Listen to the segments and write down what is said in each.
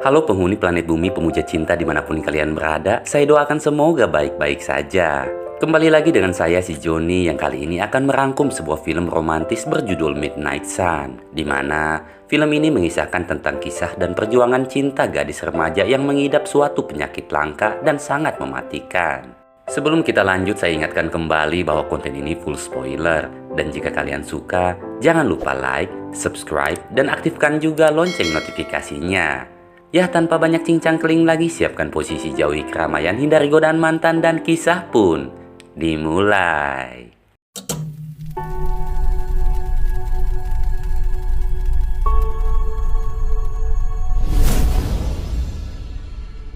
Halo penghuni planet bumi pemuja cinta dimanapun kalian berada, saya doakan semoga baik-baik saja. Kembali lagi dengan saya si Joni yang kali ini akan merangkum sebuah film romantis berjudul Midnight Sun, di mana film ini mengisahkan tentang kisah dan perjuangan cinta gadis remaja yang mengidap suatu penyakit langka dan sangat mematikan. Sebelum kita lanjut, saya ingatkan kembali bahwa konten ini full spoiler, dan jika kalian suka, jangan lupa like, subscribe, dan aktifkan juga lonceng notifikasinya. Ya, tanpa banyak cincang-keling lagi, siapkan posisi jauhi keramaian, hindari godaan mantan, dan kisah pun dimulai.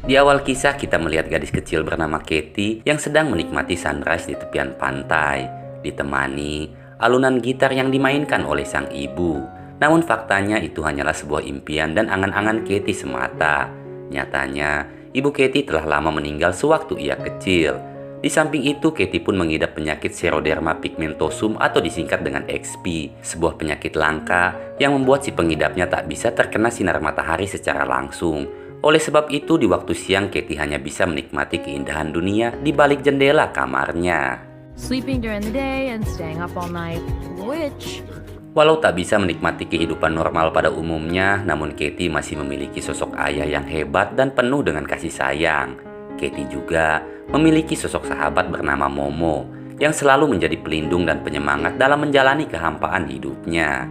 Di awal kisah kita melihat gadis kecil bernama Katie yang sedang menikmati sunrise di tepian pantai, ditemani alunan gitar yang dimainkan oleh sang ibu. Namun faktanya itu hanyalah sebuah impian dan angan-angan Katie semata. Nyatanya, ibu Katie telah lama meninggal sewaktu ia kecil. Di samping itu, Katie pun mengidap penyakit Xeroderma pigmentosum atau disingkat dengan XP, sebuah penyakit langka yang membuat si pengidapnya tak bisa terkena sinar matahari secara langsung. Oleh sebab itu, di waktu siang Katie hanya bisa menikmati keindahan dunia di balik jendela kamarnya. Sleeping during the day and staying up all night, which Walau tak bisa menikmati kehidupan normal pada umumnya, namun Katie masih memiliki sosok ayah yang hebat dan penuh dengan kasih sayang. Katie juga memiliki sosok sahabat bernama Momo, yang selalu menjadi pelindung dan penyemangat dalam menjalani kehampaan hidupnya.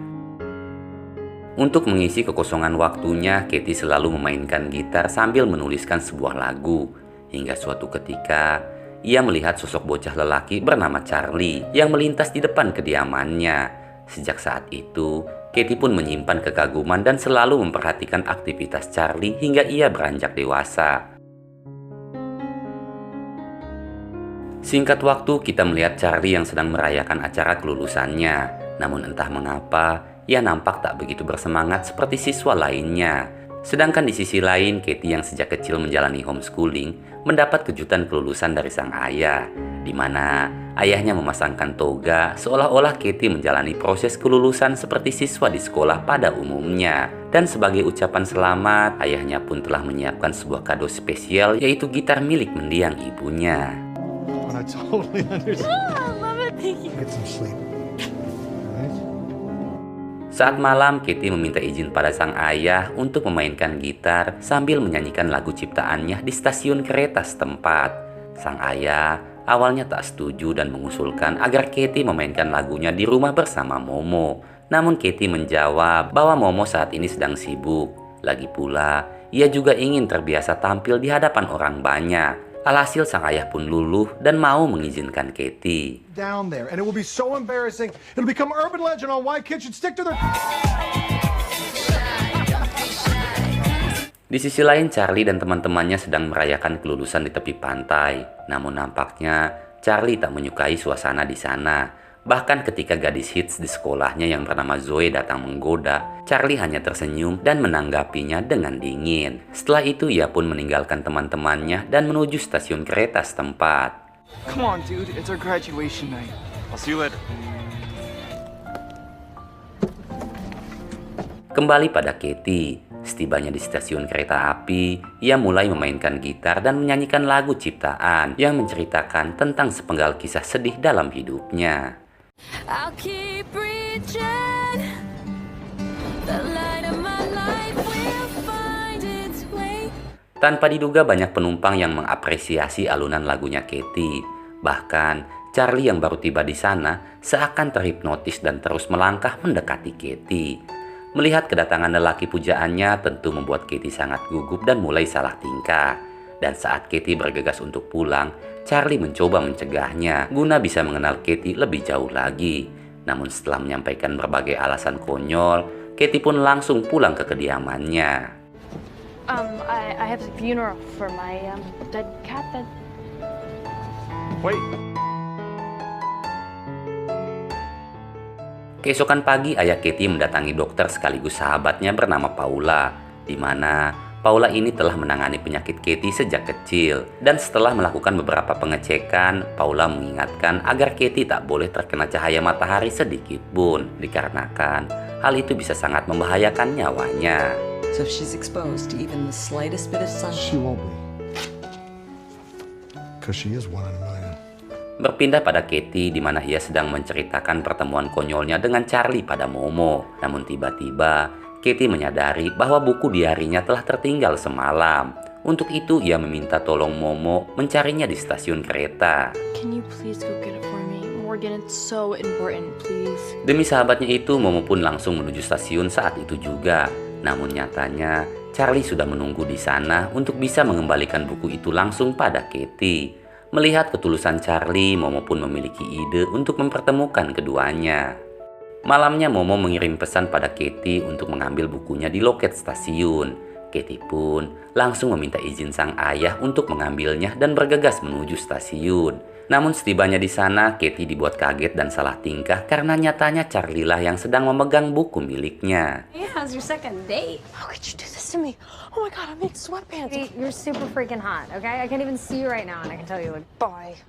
Untuk mengisi kekosongan waktunya, Katie selalu memainkan gitar sambil menuliskan sebuah lagu. Hingga suatu ketika, ia melihat sosok bocah lelaki bernama Charlie yang melintas di depan kediamannya. Sejak saat itu, Katie pun menyimpan kekaguman dan selalu memperhatikan aktivitas Charlie hingga ia beranjak dewasa. Singkat waktu, kita melihat Charlie yang sedang merayakan acara kelulusannya. Namun entah mengapa, ia nampak tak begitu bersemangat seperti siswa lainnya. Sedangkan di sisi lain, Katie yang sejak kecil menjalani homeschooling mendapat kejutan kelulusan dari sang ayah, di mana ayahnya memasangkan toga seolah-olah Katie menjalani proses kelulusan seperti siswa di sekolah pada umumnya. Dan sebagai ucapan selamat, ayahnya pun telah menyiapkan sebuah kado spesial, yaitu gitar milik mendiang ibunya. I totally understand. I love it. Thank you. Get some sleep. Alright? Saat malam, Katie meminta izin pada sang ayah untuk memainkan gitar sambil menyanyikan lagu ciptaannya di stasiun kereta setempat. Sang ayah awalnya tak setuju dan mengusulkan agar Katie memainkan lagunya di rumah bersama Momo. Namun Katie menjawab bahwa Momo saat ini sedang sibuk. Lagi pula, ia juga ingin terbiasa tampil di hadapan orang banyak. Alhasil sang ayah pun luluh dan mau mengizinkan Katie. Down there, and it will be so embarrassing. It'll become urban legend on why kids should stick to their. Di sisi lain, Charlie dan teman-temannya sedang merayakan kelulusan di tepi pantai. Namun nampaknya Charlie tak menyukai suasana di sana. Bahkan ketika gadis hits di sekolahnya yang bernama Zoe datang menggoda, Charlie hanya tersenyum dan menanggapinya dengan dingin. Setelah itu ia pun meninggalkan teman-temannya dan menuju stasiun kereta setempat. Come on, dude. It's our graduation night. I'll see you later. Kembali pada Katie. Setibanya di stasiun kereta api, ia mulai memainkan gitar dan menyanyikan lagu ciptaan yang menceritakan tentang sepenggal kisah sedih dalam hidupnya. I'll keep reaching. The light of my life will find its way. Tanpa diduga banyak penumpang yang mengapresiasi alunan lagunya Katie. Bahkan Charlie yang baru tiba di sana seakan terhipnotis dan terus melangkah mendekati Katie. Melihat kedatangan lelaki pujaannya tentu membuat Katie sangat gugup dan mulai salah tingkah. Dan saat Katie bergegas untuk pulang, Charlie mencoba mencegahnya guna bisa mengenal Katie lebih jauh lagi. Namun setelah menyampaikan berbagai alasan konyol, Katie pun langsung pulang ke kediamannya. I have a funeral for my dead cat that. Wait. Keesokan pagi, ayah Katie mendatangi dokter sekaligus sahabatnya bernama Paula, di mana Paula ini telah menangani penyakit Katie sejak kecil. Dan setelah melakukan beberapa pengecekan, Paula mengingatkan agar Katie tak boleh terkena cahaya matahari sedikit pun, dikarenakan hal itu bisa sangat membahayakan nyawanya. So if she's exposed to even the slightest bit of She sunshine, won't be. Because she is one in a million. Berpindah pada Katie di mana ia sedang menceritakan pertemuan konyolnya dengan Charlie pada Momo. Namun tiba-tiba Katie menyadari bahwa buku diarinya telah tertinggal semalam. Untuk itu ia meminta tolong Momo mencarinya di stasiun kereta. Can you please go get it for me? Morgan, it's so important, please. Demi sahabatnya itu, Momo pun langsung menuju stasiun saat itu juga. Namun nyatanya, Charlie sudah menunggu di sana untuk bisa mengembalikan buku itu langsung pada Katie. Melihat ketulusan Charlie, Momo pun memiliki ide untuk mempertemukan keduanya. Malamnya Momo mengirim pesan pada Katie untuk mengambil bukunya di loket stasiun. Katie pun langsung meminta izin sang ayah untuk mengambilnya dan bergegas menuju stasiun. Namun setibanya di sana, Katie dibuat kaget dan salah tingkah karena nyatanya Charlie lah yang sedang memegang buku miliknya. Hey, how's your second date? How could you do this to me? Oh my god, I make sweatpants. Hey, you're super freaking hot, okay? I can't even see you right now, and I can tell you, like, Bye.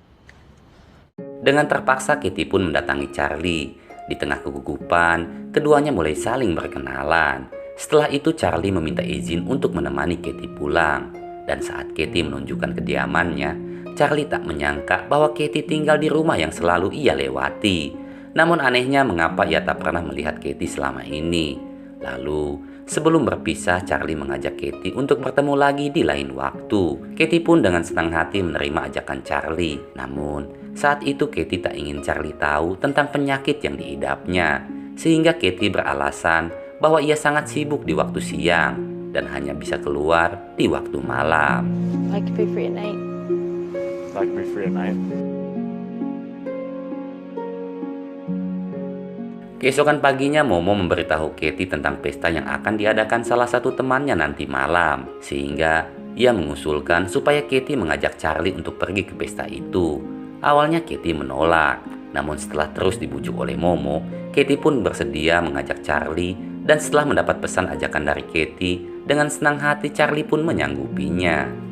Dengan terpaksa Katie pun mendatangi Charlie. Di tengah kegugupan, keduanya mulai saling berkenalan. Setelah itu Charlie meminta izin untuk menemani Katie pulang. Dan saat Katie menunjukkan kediamannya, Charlie tak menyangka bahwa Katie tinggal di rumah yang selalu ia lewati. Namun anehnya mengapa ia tak pernah melihat Katie selama ini. Lalu sebelum berpisah, Charlie mengajak Katie untuk bertemu lagi di lain waktu. Katie pun dengan senang hati menerima ajakan Charlie. Namun saat itu Katie tak ingin Charlie tahu tentang penyakit yang diidapnya. Sehingga Katie beralasan bahwa ia sangat sibuk di waktu siang dan hanya bisa keluar di waktu malam. I could be free at night. I can be free at night. Keesokan paginya Momo memberitahu Katie tentang pesta yang akan diadakan salah satu temannya nanti malam. Sehingga ia mengusulkan supaya Katie mengajak Charlie untuk pergi ke pesta itu. Awalnya Katie menolak. Namun setelah terus dibujuk oleh Momo, Katie pun bersedia mengajak Charlie. Dan setelah mendapat pesan ajakan dari Katie, dengan senang hati Charlie pun menyanggupinya.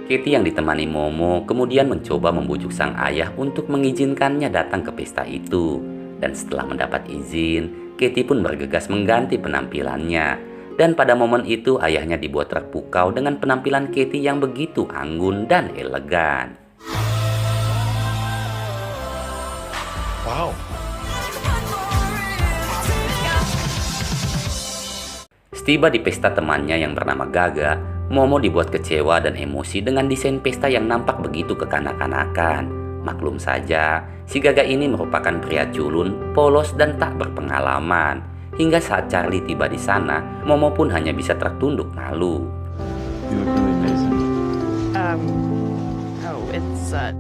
Katie yang ditemani Momo kemudian mencoba membujuk sang ayah untuk mengizinkannya datang ke pesta itu. Dan setelah mendapat izin, Katie pun bergegas mengganti penampilannya. Dan pada momen itu ayahnya dibuat terpukau dengan penampilan Katie yang begitu anggun dan elegan. Wow. Setiba di pesta temannya yang bernama Gaga, Momo dibuat kecewa dan emosi dengan desain pesta yang nampak begitu kekanak-kanakan. Maklum saja, si Gaga ini merupakan pria culun, polos dan tak berpengalaman. Hingga saat Charlie tiba di sana, Momo pun hanya bisa tertunduk malu. You look really amazing.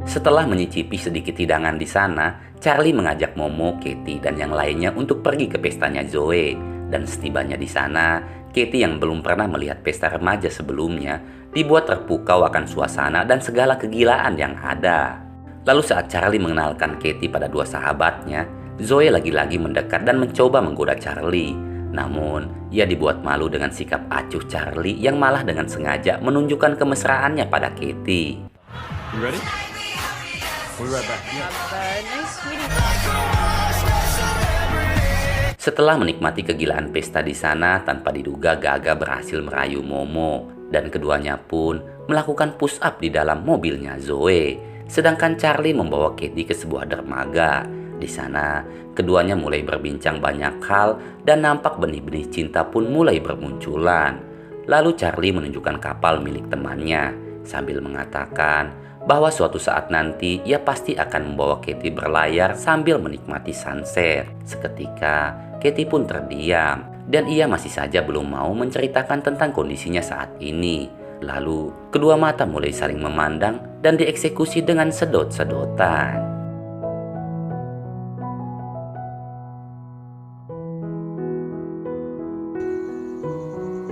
Setelah menyicipi sedikit hidangan di sana, Charlie mengajak Momo, Katie dan yang lainnya untuk pergi ke pestanya Zoe. Dan setibanya di sana, Katie yang belum pernah melihat pesta remaja sebelumnya dibuat terpukau akan suasana dan segala kegilaan yang ada. Lalu saat Charlie mengenalkan Katie pada dua sahabatnya, Zoe lagi-lagi mendekat dan mencoba menggoda Charlie. Namun, ia dibuat malu dengan sikap acuh Charlie yang malah dengan sengaja menunjukkan kemesraannya pada Katie. You ready? We'll be right back. Setelah menikmati kegilaan pesta di sana, tanpa diduga Gaga berhasil merayu Momo dan keduanya pun melakukan push up di dalam mobilnya Zoe. Sedangkan Charlie membawa Katie ke sebuah dermaga. Di sana, keduanya mulai berbincang banyak hal dan nampak benih-benih cinta pun mulai bermunculan. Lalu Charlie menunjukkan kapal milik temannya sambil mengatakan bahwa suatu saat nanti ia pasti akan membawa Katie berlayar sambil menikmati sunset. Seketika, Katie pun terdiam dan ia masih saja belum mau menceritakan tentang kondisinya saat ini. Lalu, kedua mata mulai saling memandang dan dieksekusi dengan sedot-sedotan.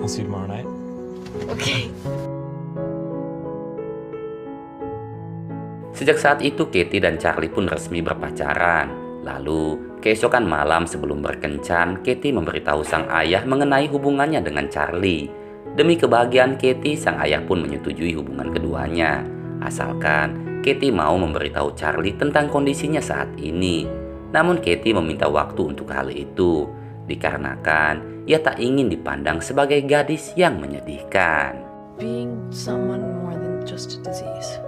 I'll see you tomorrow night. Okay. Sejak saat itu Katie dan Charlie pun resmi berpacaran. Lalu keesokan malam sebelum berkencan, Katie memberitahu sang ayah mengenai hubungannya dengan Charlie. Demi kebahagiaan Katie, sang ayah pun menyetujui hubungan keduanya. Asalkan Katie mau memberitahu Charlie tentang kondisinya saat ini. Namun Katie meminta waktu untuk hal itu. dikarenakan ia tak ingin dipandang sebagai gadis yang menyedihkan. Being someone more than just a disease.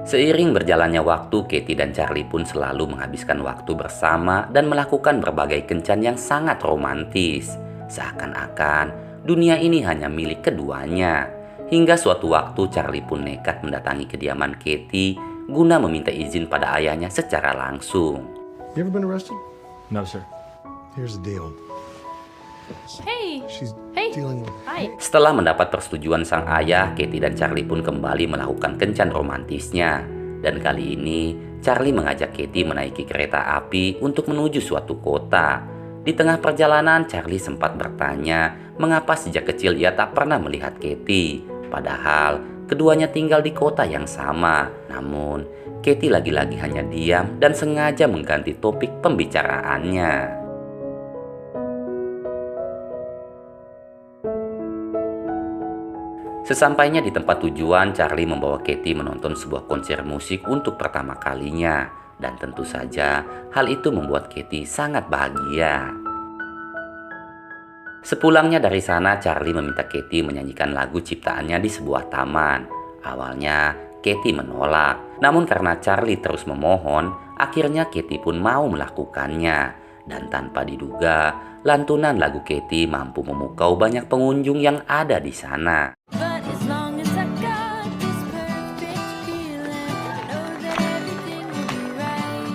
Seiring berjalannya waktu, Katie dan Charlie pun selalu menghabiskan waktu bersama dan melakukan berbagai kencan yang sangat romantis. Seakan-akan dunia ini hanya milik keduanya. Hingga suatu waktu Charlie pun nekat mendatangi kediaman Katie guna meminta izin pada ayahnya secara langsung. You ever been arrested? No, sir. Here's the deal. Hey. She's Hey. dealing with... Hi. Setelah mendapat persetujuan sang ayah, Katie dan Charlie pun kembali melakukan kencan romantisnya. Dan kali ini, Charlie mengajak Katie menaiki kereta api untuk menuju suatu kota. Di tengah perjalanan, Charlie sempat bertanya mengapa sejak kecil ia tak pernah melihat Katie. Padahal, keduanya tinggal di kota yang sama. Namun, Katie lagi-lagi hanya diam dan sengaja mengganti topik pembicaraannya. Sesampainya di tempat tujuan, Charlie membawa Katie menonton sebuah konser musik untuk pertama kalinya. Dan tentu saja, hal itu membuat Katie sangat bahagia. Sepulangnya dari sana, Charlie meminta Katie menyanyikan lagu ciptaannya di sebuah taman. Awalnya, Katie menolak. Namun karena Charlie terus memohon, akhirnya Katie pun mau melakukannya. Dan tanpa diduga, lantunan lagu Katie mampu memukau banyak pengunjung yang ada di sana. But as long as I got this perfect feeling, I know that everything will be right.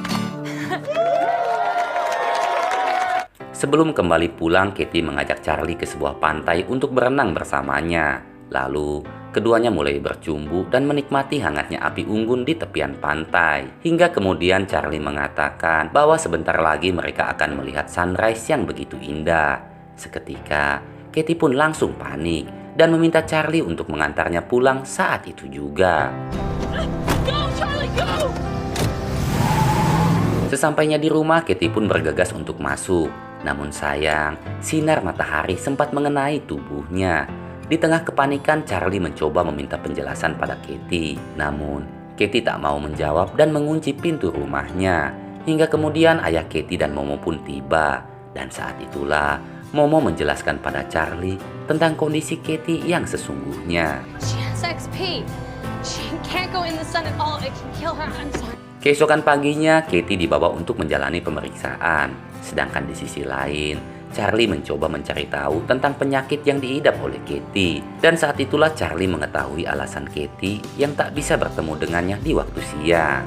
Sebelum kembali pulang, Katie mengajak Charlie ke sebuah pantai untuk berenang bersamanya. Lalu, keduanya mulai bercumbu dan menikmati hangatnya api unggun di tepian pantai. Hingga kemudian Charlie mengatakan bahwa sebentar lagi mereka akan melihat sunrise yang begitu indah. Seketika, Katie pun langsung panik dan meminta Charlie untuk mengantarnya pulang saat itu juga. Sesampainya di rumah, Katie pun bergegas untuk masuk. Namun sayang, sinar matahari sempat mengenai tubuhnya. Di tengah kepanikan, Charlie mencoba meminta penjelasan pada Katie. Namun, Katie tak mau menjawab dan mengunci pintu rumahnya. Hingga kemudian ayah Katie dan Momo pun tiba. Dan saat itulah, Momo menjelaskan pada Charlie tentang kondisi Katie yang sesungguhnya. She has XP. She can't go in the sun at all. It can kill her. I'm sorry. Keesokan paginya, Katie dibawa untuk menjalani pemeriksaan. Sedangkan di sisi lain, Charlie mencoba mencari tahu tentang penyakit yang diidap oleh Katie. Dan saat itulah Charlie mengetahui alasan Katie yang tak bisa bertemu dengannya di waktu siang.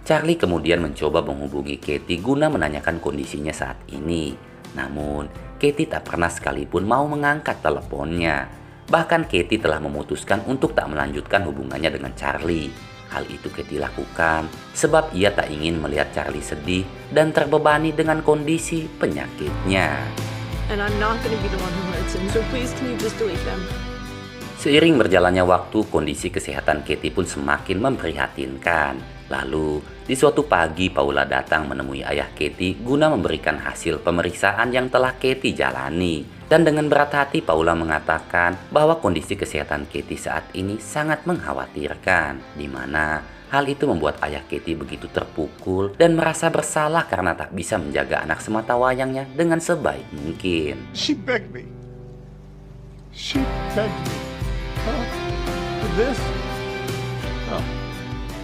Charlie kemudian mencoba menghubungi Katie guna menanyakan kondisinya saat ini. Namun, Katie tak pernah sekalipun mau mengangkat teleponnya. Bahkan Katie telah memutuskan untuk tak melanjutkan hubungannya dengan Charlie. Hal itu Katie lakukan sebab ia tak ingin melihat Charlie sedih dan terbebani dengan kondisi penyakitnya. And I'm not gonna be the one who hurts him, so please can you just delete them? Seiring berjalannya waktu, kondisi kesehatan Katie pun semakin memprihatinkan. Lalu, di suatu pagi Paula datang menemui ayah Katie guna memberikan hasil pemeriksaan yang telah Katie jalani. Dan dengan berat hati Paula mengatakan bahwa kondisi kesehatan Katie saat ini sangat mengkhawatirkan, di mana hal itu membuat ayah Katie begitu terpukul dan merasa bersalah karena tak bisa menjaga anak semata wayangnya dengan sebaik mungkin. She begged me. She begged me. Huh? For this? Oh.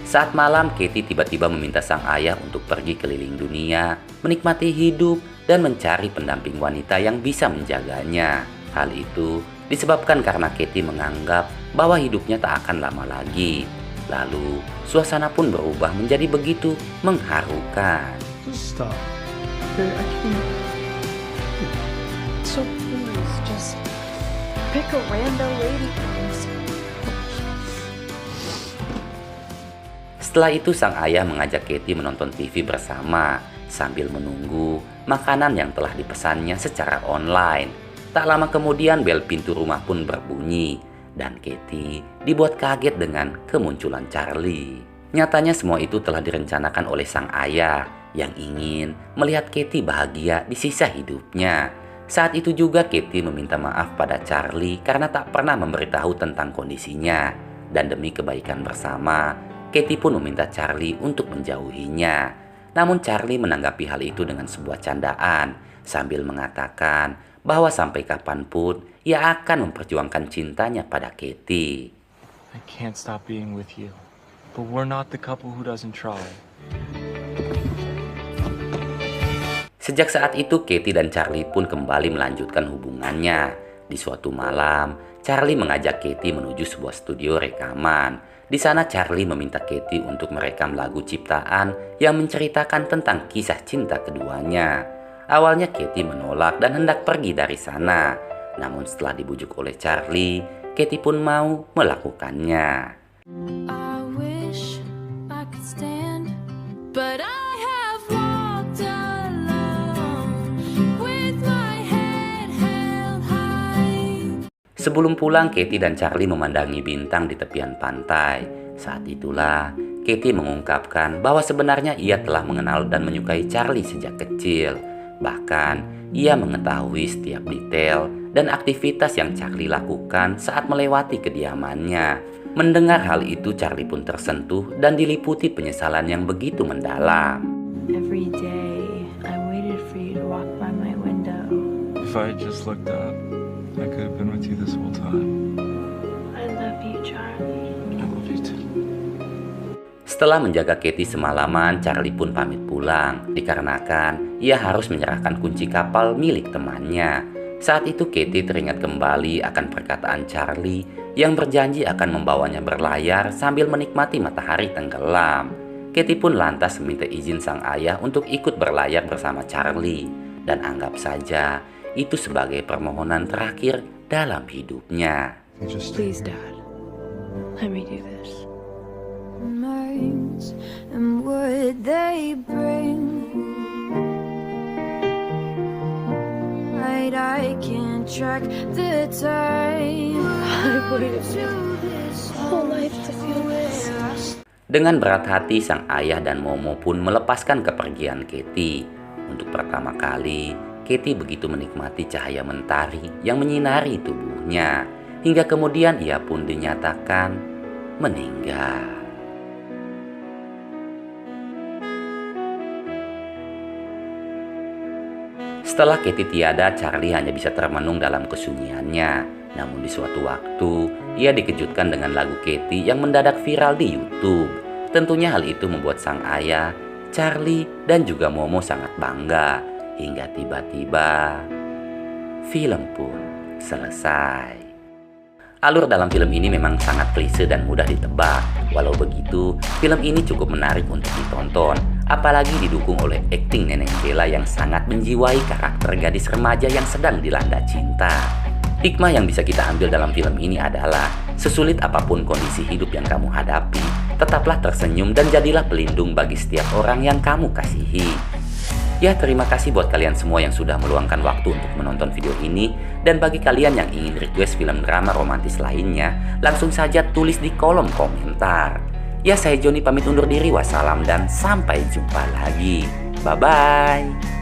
Saat malam, Katie tiba-tiba meminta sang ayah untuk pergi keliling dunia, menikmati hidup, dan mencari pendamping wanita yang bisa menjaganya. Hal itu disebabkan karena Katie menganggap bahwa hidupnya tak akan lama lagi. Lalu, suasana pun berubah menjadi begitu mengharukan. Just stop. Okay, I can't. So please just pick a random lady please. Setelah itu sang ayah mengajak Katie menonton TV bersama sambil menunggu makanan yang telah dipesannya secara online. Tak lama kemudian bel pintu rumah pun berbunyi dan Katie dibuat kaget dengan kemunculan Charlie. Nyatanya semua itu telah direncanakan oleh sang ayah yang ingin melihat Katie bahagia di sisa hidupnya. Saat itu juga Katie meminta maaf pada Charlie karena tak pernah memberitahu tentang kondisinya. Dan demi kebaikan bersama, Katie pun meminta Charlie untuk menjauhinya. Namun Charlie menanggapi hal itu dengan sebuah candaan sambil mengatakan bahwa sampai kapanpun ia akan memperjuangkan cintanya pada Katie. I can't stop being with you, but we're not the couple who doesn't try. Sejak saat itu Katie dan Charlie pun kembali melanjutkan hubungannya. Di suatu malam, Charlie mengajak Katie menuju sebuah studio rekaman. Di sana Charlie meminta Katie untuk merekam lagu ciptaan yang menceritakan tentang kisah cinta keduanya. Awalnya Katie menolak dan hendak pergi dari sana. Namun setelah dibujuk oleh Charlie, Katie pun mau melakukannya. I wish I could stand, but I have walked alone with my head held high. Sebelum pulang, Katie dan Charlie memandangi bintang di tepian pantai. Saat itulah Katie mengungkapkan bahwa sebenarnya ia telah mengenal dan menyukai Charlie sejak kecil. Bahkan ia mengetahui setiap detail dan aktivitas yang Charlie lakukan saat melewati kediamannya. Mendengar hal itu, Charlie pun tersentuh dan diliputi penyesalan yang begitu mendalam. Every day, I waited for you to walk by my window. If I had just looked up, I could have been with you this whole time. I love you, Charlie. I love you too. Setelah menjaga Katie semalaman, Charlie pun pamit pulang dikarenakan ia harus menyerahkan kunci kapal milik temannya. Saat itu Katie teringat kembali akan perkataan Charlie yang berjanji akan membawanya berlayar sambil menikmati matahari tenggelam. Katie pun lantas meminta izin sang ayah untuk ikut berlayar bersama Charlie, dan anggap saja itu sebagai permohonan terakhir dalam hidupnya. Please, Dad. Let me do this. Nights, and would they bring? I can't track the time. I waited whole life to feel this. Dengan berat hati, sang ayah dan Momo pun melepaskan kepergian Katie. Untuk pertama kali, Katie begitu menikmati cahaya mentari yang menyinari tubuhnya, hingga kemudian ia pun dinyatakan meninggal. Setelah Katie tiada, Charlie hanya bisa termenung dalam kesunyiannya. Namun di suatu waktu, ia dikejutkan dengan lagu Katie yang mendadak viral di YouTube. Tentunya hal itu membuat sang ayah, Charlie, dan juga Momo sangat bangga. Hingga tiba-tiba, film pun selesai. Alur dalam film ini memang sangat klise dan mudah ditebak. Walau begitu, film ini cukup menarik untuk ditonton. Apalagi didukung oleh akting Neneng Bella yang sangat menjiwai karakter gadis remaja yang sedang dilanda cinta. Hikmah yang bisa kita ambil dalam film ini adalah, sesulit apapun kondisi hidup yang kamu hadapi, tetaplah tersenyum dan jadilah pelindung bagi setiap orang yang kamu kasihi. Ya, terima kasih buat kalian semua yang sudah meluangkan waktu untuk menonton video ini. Dan bagi kalian yang ingin request film drama romantis lainnya, langsung saja tulis di kolom komentar. Ya, saya Joni pamit undur diri. Wassalam dan sampai jumpa lagi. Bye-bye.